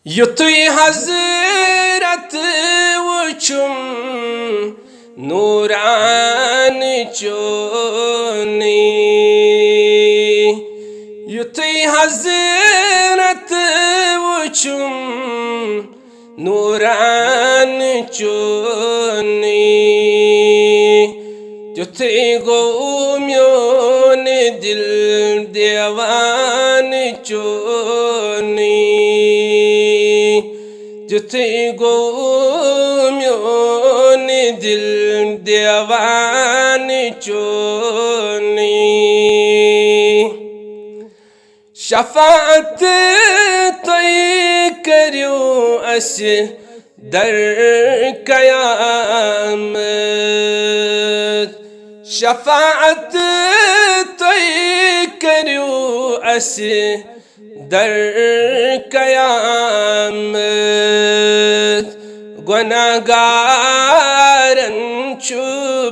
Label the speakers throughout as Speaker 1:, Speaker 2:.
Speaker 1: युतुई हज़रत वुचुम नूरान चोनी युतुई हज़रत वुचुम नूरान चोनी युतुई गो म्योन दिल देवान चोनी युतुई गो म्योन दिल देवान चोनी शफाअत तोई करियो अस दर क़यामत शफाअत तोई करियो अस दर क़यामत गुनाहगारन चु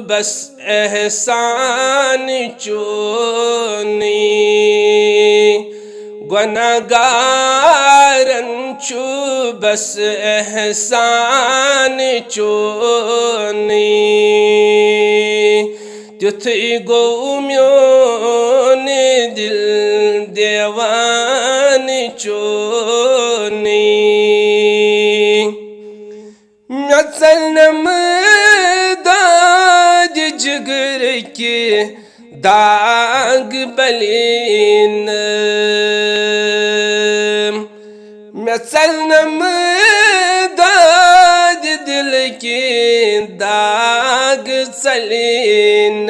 Speaker 1: बस एहसान चोनी गुनाहगारन चु बस एहसान चोनी युतुई गो म्योन दिल देवान चोनी मसलम दाज जिगर के दाग बलीन मसलम दाज दिल के दाग सलीन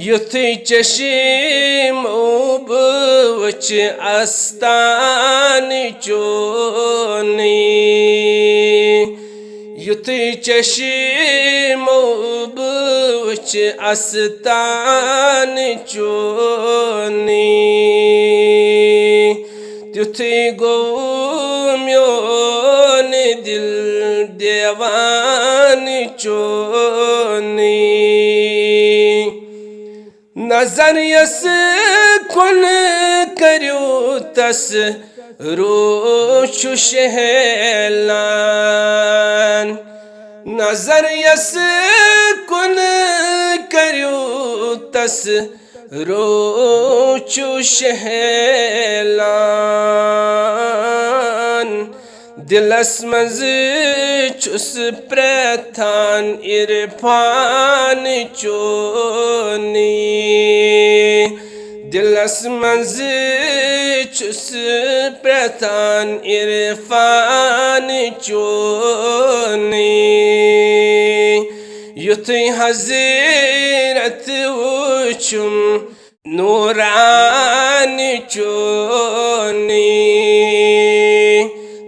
Speaker 1: युतुई चश्मो वुच आस्तान चोनी युतुई चश्मो वुच आस्तान चोनी युतुई गो म्योन दिल देवान चोनी नजर यस कुन करियो तस रोशु शहलान नजर यस कुन करियो तस रोशु शहलान दिलस मज चुस प्रथान इरफान चोनी दिलस मज चुस प्रथान इरफान चोनी युतुई हज़रत वुचुम नूरान चोनी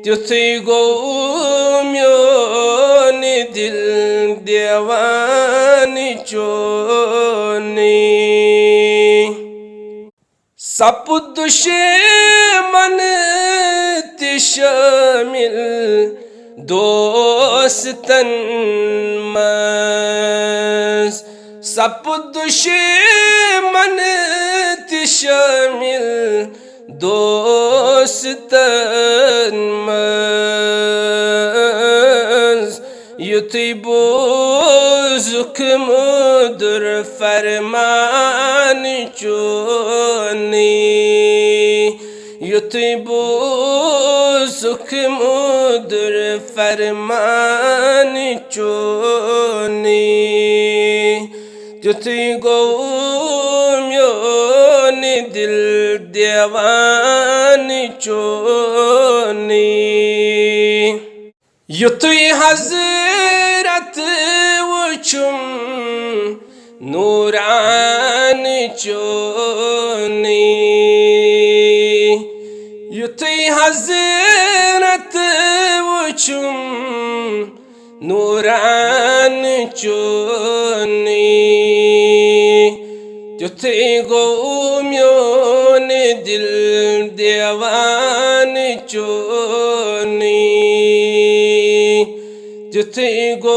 Speaker 1: युतुई गो म्योन दिल देवान चोनी सप दुश्मन शामिल दोस्तन मस सप दुश्मन शामिल दोस्तन मस युतुई बोजुक मुदुर फरमान चोनी युतुई बोजुक मुदुर फरमान चोनी युतुई गो म्योन दिल देवान चोनी युतुई हज़रत वुचुम नूरान चोनी युतुई हज़रत वुचुम नूरान चोनी युतुई गो म्योन दिल देवान चोनी युतुई गो